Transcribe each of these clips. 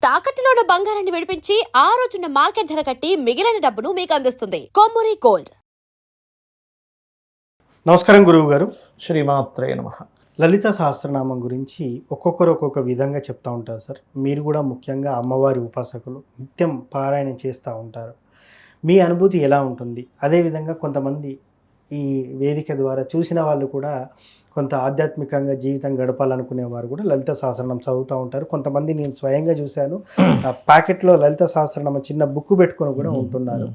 తాకట్టులో ఉన్న బంగారాన్ని విడిపించి ఆ రోజున్న మార్కెట్ ధర కట్టి మిగిలిన డబ్బును మీకు అందిస్తుంది కొమ్మూరి గోల్డ్. నమస్కారం గురువు గారు. శ్రీమాత్రే నమః. లలిత సహస్రనామం గురించి ఒక్కొక్కరు ఒక్కొక్క విధంగా చెప్తూ ఉంటారు సార్. మీరు కూడా ముఖ్యంగా అమ్మవారి ఉపాసకులు, నిత్యం పారాయణం చేస్తూ ఉంటారు. మీ అనుభూతి ఎలా ఉంటుంది? అదేవిధంగా కొంతమంది ఈ వేదిక ద్వారా చూసిన వాళ్ళు కూడా కొంత ఆధ్యాత్మికంగా జీవితం గడపాలనుకునేవారు కూడా లలిత సహస్రనామం చదువుతూ ఉంటారు. కొంతమంది నేను స్వయంగా చూశాను, ప్యాకెట్లో లలిత సహస్రనామం చిన్న బుక్ పెట్టుకొని కూడా ఉంటున్నారు.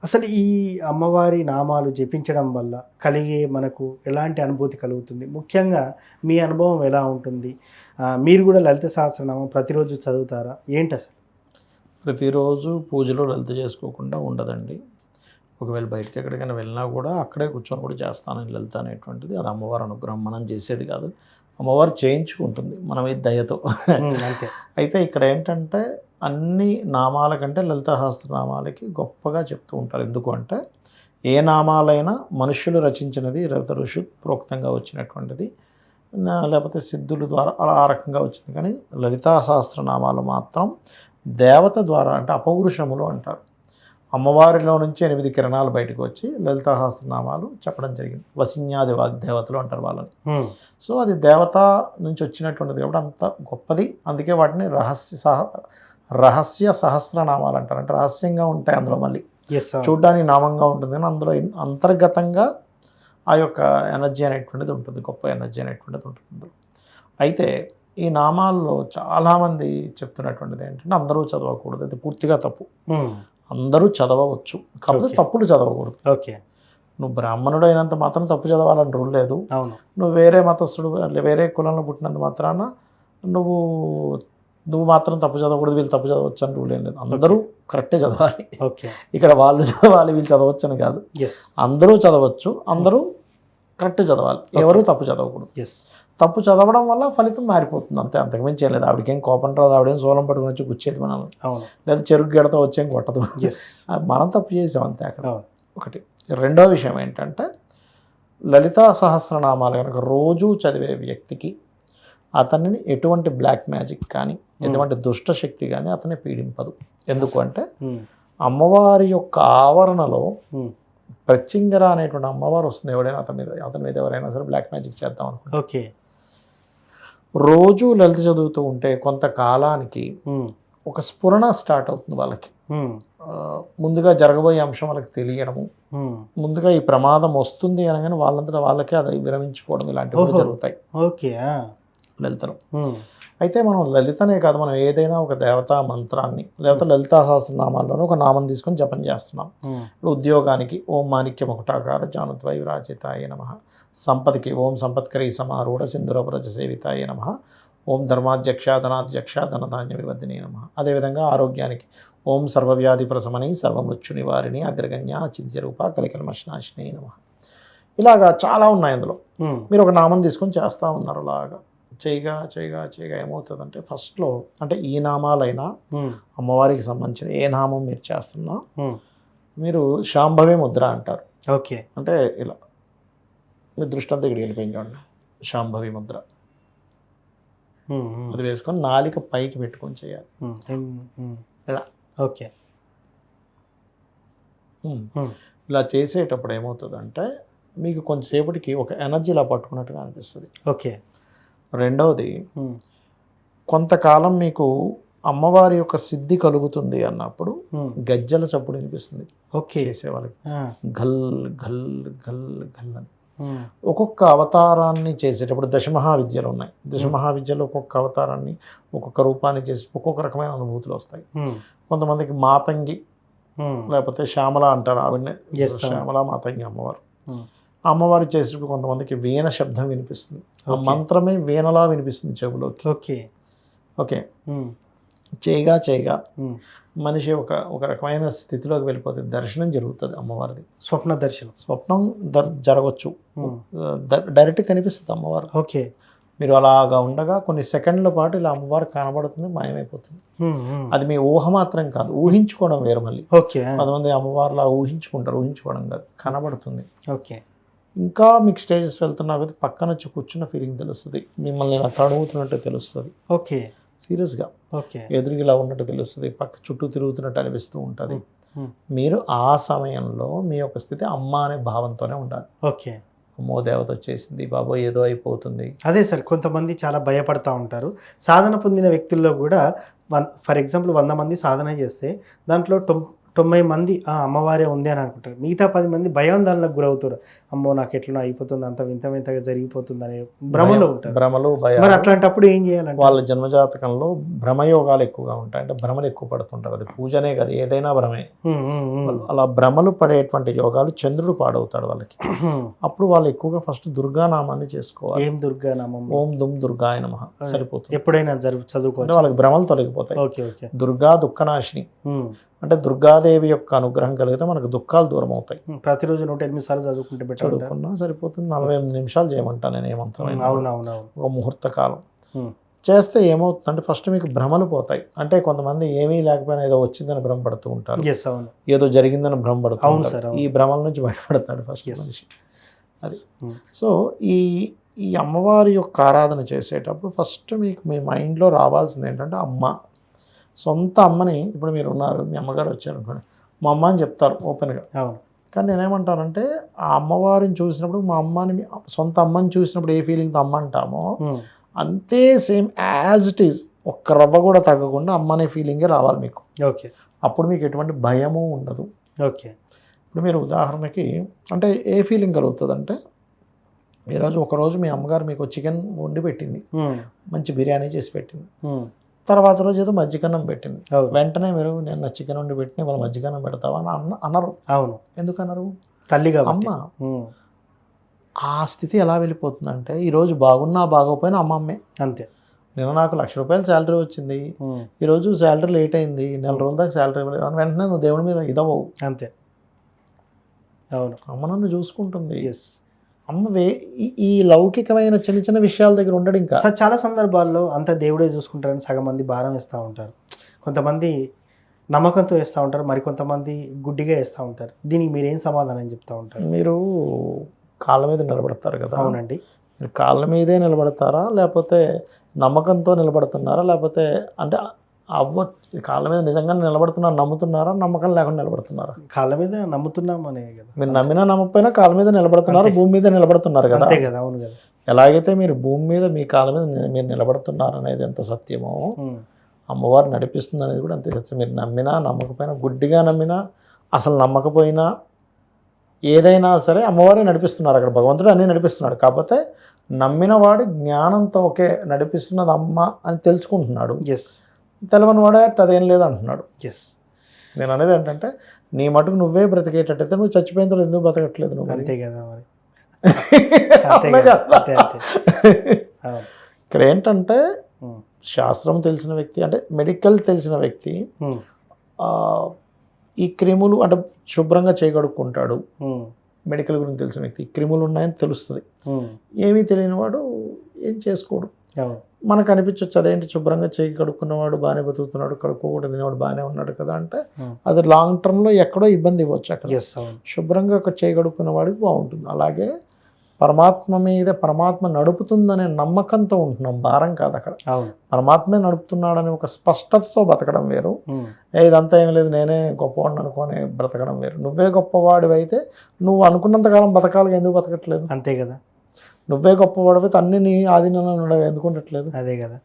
అసలు ఈ అమ్మవారి నామాలు జపించడం వల్ల కలిగే మనకు ఎలాంటి అనుభూతి కలుగుతుంది? ముఖ్యంగా మీ అనుభవం ఎలా ఉంటుంది? మీరు కూడా లలిత సహస్రనామం ప్రతిరోజు చదువుతారా? ఏంటి అసలు? ప్రతిరోజు పూజలో లలిత చేసుకోకుండా ఉండదండి. ఒకవేళ బయటకి ఎక్కడికైనా వెళ్ళినా కూడా అక్కడే కూర్చొని కూడా చేస్తాను లలిత అనేటువంటిది. అది అమ్మవారి అనుగ్రహం, మనం చేసేది కాదు, అమ్మవారు చేయించుకుంటుంది మన మీద దయతో. అంతే. అయితే ఇక్కడ ఏంటంటే అన్ని నామాల కంటే లలిత సహస్రనామాలకి గొప్పగా చెప్తూ ఉంటారు. ఎందుకు అంటే ఏ నామాలైనా మనుష్యులు రచించినది, లలిత ఋషి ప్రోక్తంగా వచ్చినటువంటిది, లేకపోతే సిద్ధుల ద్వారా అలా ఆ రకంగా వచ్చింది. కానీ లలితా సహస్రనామాలు మాత్రం దేవత ద్వారా, అంటే అపౌరుషములు అంటారు, అమ్మవారిలో నుంచి 8 కిరణాలు బయటకు వచ్చి లలితా సహస్రనామాలు చెప్పడం జరిగింది. వసిన్యాది వాగ్దేవతలు అంటారు వాళ్ళని. సో అది దేవత నుంచి వచ్చినటువంటిది కాబట్టి అంత గొప్పది. అందుకే వాటిని రహస్య సహస్రనామాలు అంటారు. అంటే రహస్యంగా ఉంటాయి అందులో, మళ్ళీ చూడ్డానికి నామంగా ఉంటుంది కానీ అందులో అంతర్గతంగా ఆ యొక్క ఎనర్జీ అనేటువంటిది ఉంటుంది, గొప్ప ఎనర్జీ అనేటువంటిది ఉంటుంది అందులో. అయితే ఈ నామాల్లో చాలామంది చెప్తున్నటువంటిది ఏంటంటే అందరూ చదవకూడదు, అది పూర్తిగా తప్పు. అందరూ చదవవచ్చు, కాకపోతే తప్పులు చదవకూడదు. ఓకే. నువ్వు బ్రాహ్మణుడు అయినంత మాత్రం తప్పు చదవాలని రూల్ లేదు. నువ్వు వేరే మతస్థుడు, వేరే కులంలో పుట్టినంత మాత్రాన నువ్వు మాత్రం తప్పు చదవకూడదు, వీళ్ళు తప్పు చదవచ్చు అని రూల్ ఏం లేదు. అందరూ కరెక్టే చదవాలి. ఓకే. ఇక్కడ వాళ్ళు చదవాలి వీళ్ళు చదవచ్చు అని కాదు, అందరూ చదవచ్చు, అందరూ కరెక్ట్ చదవాలి, ఎవరు తప్పు చదవకూడదు. తప్పు చదవడం వల్ల ఫలితం మారిపోతుంది అంతే, అంతకుమించి చేయలేదు. ఆవిడకేం కోపం రాదు, ఆవిడేం సోలం పట్టుకుని వచ్చి గుచ్చేది మనల్ని, లేదా చెరుకు గెడతో వచ్చేం కొట్టదు. మనం తప్పు చేసాం అంతే అక్కడ. ఒకటి. రెండో విషయం ఏంటంటే లలితా సహస్రనామాలు కనుక రోజు చదివే వ్యక్తికి అతనిని ఎటువంటి బ్లాక్ మ్యాజిక్ కానీ ఎటువంటి దుష్ట శక్తి కానీ అతన్ని పీడింపదు. ఎందుకు అంటే అమ్మవారి యొక్క ఆవరణలో ప్రత్యంగర అనేటువంటి అమ్మవారు వస్తుంది. ఎవడైనా అతని మీద ఎవరైనా సరే బ్లాక్ మ్యాజిక్ చేద్దాం అనుకుంటే, ఓకే, రోజు లలిత చదువుతూ ఉంటే కొంతకాలానికి ఒక స్ఫురణ స్టార్ట్ అవుతుంది వాళ్ళకి. ముందుగా జరగబోయే అంశం వాళ్ళకి తెలియడము, ముందుగా ఈ ప్రమాదం వస్తుంది అనగానే వాళ్ళంతటా వాళ్ళకే అది విరమించుకోవడం, ఇలాంటివి జరుగుతాయి. ఓకే. లలితలో అయితే మనం లలితనే కాదు, మనం ఏదైనా ఒక దేవతా మంత్రాన్ని లేకపోతే లలితా సహస్రనామాల్లోనే ఒక నామం తీసుకొని జపం చేస్తున్నాం. ఇప్పుడు ఉద్యోగానికి ఓం మాణిక్య ముకుటాకార జానుద్వై విరాజితాయ నమః, సంపత్కి ఓం సంపత్కరీ సమారూఢ సింధురవ్రజ సేవితాయ నమః, ఓం ధర్మాధ్యక్ష ధనాధ్యక్ష ధనధాన్య వివర్ధినే నమః. అదేవిధంగా ఆరోగ్యానికి ఓం సర్వవ్యాధి ప్రశమని సర్వమృత్యు నివారిణి అగ్రగణ్య చింత్యరూప కలికల్మషనాశినే నమః. ఇలాగా చాలా ఉన్నాయి అందులో. మీరు ఒక నామం తీసుకొని చేస్తూ ఉన్నారు. అలాగా చేయగా చేయగా చేయగా ఏమవుతుందంటే ఫస్ట్లో, అంటే ఈ నామాలైనా అమ్మవారికి సంబంధించిన ఏ నామం మీరు చేస్తున్నా మీరు శాంభవి ముద్ర అంటారు. ఓకే. అంటే ఇలా మీ దృష్టి అంతా ఇక్కడికి వెళ్ళిపోయింది చూడండి, శాంభవి ముద్ర. అది వేసుకొని నాలిక పైకి పెట్టుకొని చేయాలి ఇలా. ఓకే. ఇలా చేసేటప్పుడు ఏమవుతుందంటే మీకు కొంచెంసేపటికి ఒక ఎనర్జీ ఇలా పట్టుకున్నట్టుగా అనిపిస్తుంది. ఓకే. రెండవది, కొంతకాలం మీకు అమ్మవారి యొక్క సిద్ధి కలుగుతుంది అన్నప్పుడు గజ్జల చప్పుడు వినిపిస్తుంది. ఓకే. చేసేవాళ్ళకి గల్ గల్ గల్ గల్ అని. ఒక్కొక్క అవతారాన్ని చేసేటప్పుడు దశమహావిద్యలు ఉన్నాయి. దశమహావిద్యలో ఒక్కొక్క అవతారాన్ని ఒక్కొక్క రూపాన్ని చేసి ఒక్కొక్క రకమైన అనుభూతులు వస్తాయి. కొంతమందికి మాతంగి లేకపోతే శ్యామల అంటారు, ఆవిడనే శ్యామల మాతంగి అమ్మవారు. అమ్మవారు చేసేటప్పుడు కొంతమందికి వీణ శబ్దం వినిపిస్తుంది, ఆ మంత్రమే వీణలా వినిపిస్తుంది చెవులోకి. ఓకే. ఓకే. చేయగా చేయగా మనిషి ఒక రకమైన స్థితిలోకి వెళ్ళిపోతుంది, దర్శనం జరుగుతుంది అమ్మవారిది. స్వప్నం జరగవచ్చు, డైరెక్ట్ కనిపిస్తుంది అమ్మవారు. ఓకే. మీరు అలాగా ఉండగా కొన్ని సెకండ్ల పాటు ఇలా అమ్మవారు కనబడుతుంది, మాయమైపోతుంది. అది మీ ఊహ మాత్రం కాదు, ఊహించుకోవడం వేరు మళ్ళీ. ఓకే. కొంతమంది అమ్మవారిలా ఊహించుకుంటారు, ఊహించుకోవడం కాదు, కనబడుతుంది. ఓకే. ఇంకా మీకు స్టేజెస్ వెళ్తున్నా కదా పక్కన వచ్చి కూర్చున్న ఫీలింగ్ తెలుస్తుంది, మిమ్మల్ని ఇలా తడుగుతున్నట్టు తెలుస్తుంది. ఓకే. సీరియస్గా ఓకే. ఎదురుగా ఇలా ఉన్నట్టు తెలుస్తుంది, పక్క చుట్టూ తిరుగుతున్నట్టు అనిపిస్తూ ఉంటుంది. హ్మ్. మీరు ఆ సమయంలో మీ యొక్క స్థితి అమ్మ అనే భావంతోనే ఉండాలి. ఓకే. అమ్మో దేవత వచ్చేసింది, బాబోయ్ ఏదో అయిపోతుంది. అదే సార్, కొంతమంది చాలా భయపడతా ఉంటారు. సాధన పొందిన వ్యక్తుల్లో కూడా ఫర్ ఎగ్జాంపుల్ 100 మంది సాధన చేస్తే దాంట్లో 90 మంది అమ్మవారే ఉంది అని అనుకుంటారు. మిగతా 10 మంది భయాందోళనకు గురవుతారు. అమ్మో నాకు ఎట్లనో అయిపోతుంది, అంత వింత వింతగా జరిగిపోతుంది అనే భ్రమలో ఉంటారు. భ్రమలు, మరి భయాలు. అట్లాంటప్పుడు ఏం చేయాలంటే వాళ్ళ జన్మజాతకంలో భ్రమయోగాలు ఎక్కువగా ఉంటాయి. అంటే భ్రమలు ఎక్కువ పడుతుంటారు. అది పూజనే కాదు, ఏదైనా భ్రమే. అలా భ్రమలు పడేటువంటి యోగాలు చంద్రుడు పాడవుతాడు వాళ్ళకి. అప్పుడు వాళ్ళు ఎక్కువగా ఫస్ట్ దుర్గానామాన్ని చేసుకోవాలి. ఏం దుర్గానామం? ఓం దుమ్ దుర్గాయ నమః సరిపోతుంది. ఎప్పుడైనా అంటే చదువుకోవచ్చు. వాళ్ళకి భ్రమలు తొలగిపోతాయి. ఓకే. ఓకే. దుర్గా దుఃఖనాశిని అంటే దుర్గాదేవి యొక్క అనుగ్రహం కలిగితే మనకు దుఃఖాలు దూరం అవుతాయి. ప్రతిరోజు 108 సార్లు చదువుకుంటే బెటర్. చదువుకున్నా సరిపోతుంది. 48 నిమిషాలు చేయమంటాను నేను, ఏ మంత్రమైనా. అవునవునవును. ఒక ముహూర్త కాలం చేస్తే ఏమవుతుందంటే ఫస్ట్ మీకు భ్రమలు పోతాయి. అంటే కొంతమంది ఏమీ లేకపోయినా ఏదో వచ్చిందని భ్రమపడుతూ ఉంటారు, అవును, ఏదో జరిగిందని భ్రమపడుతూ అవును ఉంటారు. సార్, అవును. ఈ భ్రమల నుంచి బయటపడతాడు ఫస్ట్ మనిషి. అది సో ఈ అమ్మవారి యొక్క ఆరాధన చేసేటప్పుడు ఫస్ట్ మీకు మీ మైండ్లో రావాల్సింది ఏంటంటే అమ్మ, సొంత అమ్మని. ఇప్పుడు మీరు ఉన్నారు, మీ అమ్మగారు వచ్చారు అనుకోండి, మా అమ్మ అని చెప్తారు ఓపెన్గా. అవును. కానీ నేనేమంటానంటే ఆ అమ్మవారిని చూసినప్పుడు మా అమ్మని, సొంత అమ్మని చూసినప్పుడు ఏ ఫీలింగ్తో అమ్మ అంటామో అంతే సేమ్ యాజ్ ఇట్ ఈజ్, ఒక్క రవ్వ కూడా తగ్గకుండా అమ్మ అనే ఫీలింగే రావాలి మీకు. ఓకే. అప్పుడు మీకు ఎటువంటి భయము ఉండదు. ఓకే. ఇప్పుడు మీరు ఉదాహరణకి అంటే ఏ ఫీలింగ్ కలుగుతుంది అంటే, ఈరోజు ఒకరోజు మీ అమ్మగారు మీకు చికెన్ వండి పెట్టింది, మంచి బిర్యానీ చేసి పెట్టింది. తర్వాత రోజు ఏదో మజ్జిగన్నం పెట్టింది. వెంటనే మీరు నేను చికెన్ వండి పెట్టిన వాళ్ళు మజ్జిగన్నం పెడతావా అని అనరు. అవును. ఎందుకన్నారు? తల్లిగా అమ్మ. ఆ స్థితి ఎలా వెళ్ళిపోతుందంటే ఈరోజు బాగున్నా బాగోపోయినా అమ్మే. అంతే. నిన్న నాకు ₹1,00,000 శాలరీ వచ్చింది, ఈరోజు శాలరీ లేట్ అయింది, నెల రోజుల దాకా శాలరీ ఇవ్వలేదు అని వెంటనే నువ్వు దేవుడి మీద ఇదవవు. అంతే. అవును. అమ్మ నన్ను చూసుకుంటుంది. అమ్మ ఈ లౌకికమైన చిన్న చిన్న విషయాల దగ్గర ఉండడు. ఇంకా చాలా సందర్భాల్లో అంత దేవుడే చూసుకుంటారని సగం మంది భారం వేస్తూ ఉంటారు. కొంతమంది నమ్మకంతో వేస్తూ ఉంటారు, మరికొంతమంది గుడ్డిగా వేస్తూ ఉంటారు. దీనికి మీరు ఏం సమాధానం చెప్తూ ఉంటారు? మీరు కాళ్ళ మీద నిలబడతారు కదా. అవునండి. మీరు కాళ్ళ మీదే నిలబడతారా, లేకపోతే నమ్మకంతో నిలబడుతున్నారా, లేకపోతే అంటే కాళ్ళ మీద నిజంగా నిలబడుతున్నారా, నమ్ముతున్నారా, నమ్మకం లేకుండా నిలబడుతున్నారా? కాళ్ళ మీద నమ్ముతున్నాం అనే కదా. మీరు నమ్మినా నమ్మకపోయినా కాళ్ళ మీద నిలబడుతున్నారు, భూమి మీద నిలబడుతున్నారు కదా. అంతే కదా. అవును కదా. ఎలాగైతే మీరు భూమి మీద మీ కాళ్ళ మీద మీరు నిలబడుతున్నారు అనేది ఎంత సత్యమో, అమ్మవారు నడిపిస్తుంది అనేది కూడా అంతే సత్యం. మీరు నమ్మినా నమ్మకపోయినా, గుడ్డిగా నమ్మినా అసలు నమ్మకపోయినా, ఏదైనా సరే అమ్మవారే నడిపిస్తున్నారు. అక్కడ భగవంతుడు అన్నీ నడిపిస్తున్నాడు. కాకపోతే నమ్మిన వాడు జ్ఞానంతో ఓకే నడిపిస్తున్నది అమ్మ అని తెలుసుకుంటున్నాడు. తెలవని వాడే అదేం లేదు అంటున్నాడు. నేను అనేది ఏంటంటే నీ మటుకు నువ్వే బ్రతికేటట్టయితే నువ్వు చచ్చిపోయిన తర్వాత ఎందుకు బ్రతకట్లేదు నువ్వు? అంతే కదా మరి. ఇక్కడ ఏంటంటే శాస్త్రం తెలిసిన వ్యక్తి, అంటే మెడికల్ తెలిసిన వ్యక్తి ఈ క్రిములు అంటే శుభ్రంగా చేయగడుక్కుంటాడు. మెడికల్ గురించి తెలిసిన వ్యక్తి క్రిములు ఉన్నాయని తెలుస్తుంది. ఏమీ తెలియని వాడు ఏం చేసుకోడు. మనకు అనిపించవచ్చు అదేంటి శుభ్రంగా చేయి కడుక్కున్నవాడు బాగానే బతుకుతున్నాడు, కడుక్కోకుండా తినేవాడు బాగానే ఉన్నాడు కదా అంటే అది లాంగ్ టర్మ్లో ఎక్కడో ఇబ్బంది ఇవ్వచ్చు. అక్కడ శుభ్రంగా ఒక చేయి కడుక్కున్న వాడికి బాగుంటుంది. అలాగే పరమాత్మ మీద పరమాత్మ నడుపుతుందనే నమ్మకంతో ఉంటున్నాం, భారం కాదు. అక్కడ పరమాత్మే నడుపుతున్నాడని ఒక స్పష్టతతో బతకడం వేరు, ఇదంతా ఏం లేదు నేనే గొప్పవాడిని అనుకొని బ్రతకడం వేరు. నువ్వే గొప్పవాడివి అయితే నువ్వు అనుకున్నంతకాలం బతకాలి, ఎందుకు బతకట్లేదు? అంతే కదా. నువ్వే గొప్పవాడివి అన్ని నీ ఆధీనంలో ఉండవు, ఎందుకు ఉండట్లేదు? అదే కదా.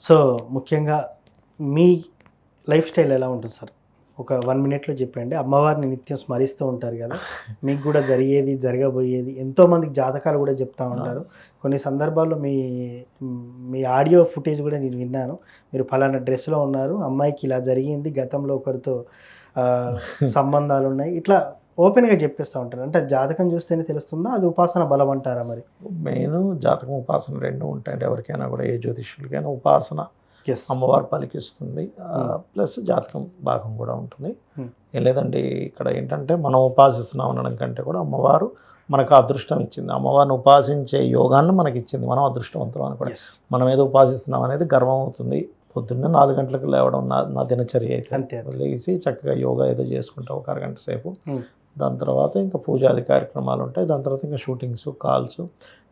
సో ముఖ్యంగా మీ లైఫ్ స్టైల్ ఎలా ఉంటుంది సార్? ఒక 1 minute చెప్పండి. అమ్మవారిని నిత్యం స్మరిస్తూ ఉంటారు కదా, మీకు కూడా జరిగేది జరగబోయేది ఎంతోమందికి జాతకాలు కూడా చెప్తూ ఉంటారు. కొన్ని సందర్భాల్లో మీ ఆడియో ఫుటేజ్ కూడా నేను విన్నాను. మీరు ఫలానా డ్రెస్లో ఉన్నారు, అమ్మాయికి ఇలా జరిగింది, గతంలో ఒకరితో సంబంధాలు ఉన్నాయి, ఇట్లా ఓపెన్గా చెప్పేస్తూ ఉంటారు. అంటే జాతకం చూస్తేనే తెలుస్తుందా, అది ఉపాసన బలం అంటారా? మరి మెయిన్ జాతకం ఉపాసన రెండు ఉంటాయంటే ఎవరికైనా కూడా, ఏ జ్యోతిష్యులకైనా ఉపాసన అమ్మవారు పలికిస్తుంది, ప్లస్ జాతకం భాగం కూడా ఉంటుంది. ఏం లేదండి, ఇక్కడ ఏంటంటే మనం ఉపాసిస్తున్నాం అనడం కంటే కూడా అమ్మవారు మనకు అదృష్టం ఇచ్చింది. అమ్మవారిని ఉపాసించే యోగాన్ని మనకి ఇచ్చింది, మనం అదృష్టవంతులం అని కూడా. మనం ఏదో ఉపాసిస్తున్నాం అనేది గర్వం అవుతుంది. పొద్దున్నే 4 గంటలకు లేవడం నా దినచర్య అయితే. అంతే. లేచి చక్కగా యోగా ఏదో చేసుకుంటాం ఒక అరగంట సేపు. దాని తర్వాత ఇంకా పూజాది కార్యక్రమాలు ఉంటాయి. దాని తర్వాత ఇంకా షూటింగ్స్, కాల్స్,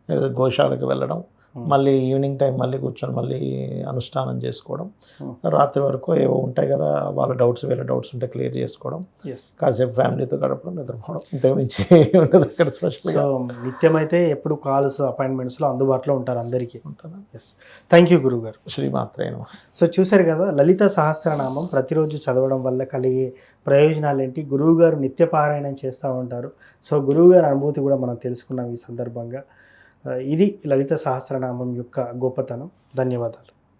ఏదో గోశాలకు వెళ్ళడం, మళ్ళీ ఈవినింగ్ టైం మళ్ళీ కూర్చొని మళ్ళీ అనుష్ఠానం చేసుకోవడం, రాత్రి వరకు ఏవో ఉంటాయి కదా వాళ్ళ డౌట్స్ వీళ్ళ డౌట్స్ ఉంటే క్లియర్ చేసుకోవడం, ఎస్. కాసేపు ఫ్యామిలీతో గడపడం, నిద్రపోవడం, ఇంతకుమించి ఉండదు అక్కడ స్పెషల్గా. సో నిత్యమైతే ఎప్పుడు కాల్స్ అపాయింట్మెంట్స్లో అందుబాటులో ఉంటారు అందరికీ. ఉంటాను. ఎస్. థ్యాంక్ యూ గురువుగారు. శ్రీమాత్రే నమః. సో చూశారు కదా, లలిత సహస్రనామం ప్రతిరోజు చదవడం వల్ల కలిగే ప్రయోజనాలు ఏంటి, గురువుగారు నిత్య పారాయణం చేస్తూ ఉంటారు. సో గురువుగారి అనుభూతి కూడా మనం తెలుసుకున్నాం ఈ సందర్భంగా. ఇది లలిత సహస్రనామం యొక్క గొప్పతనం. ధన్యవాదాలు.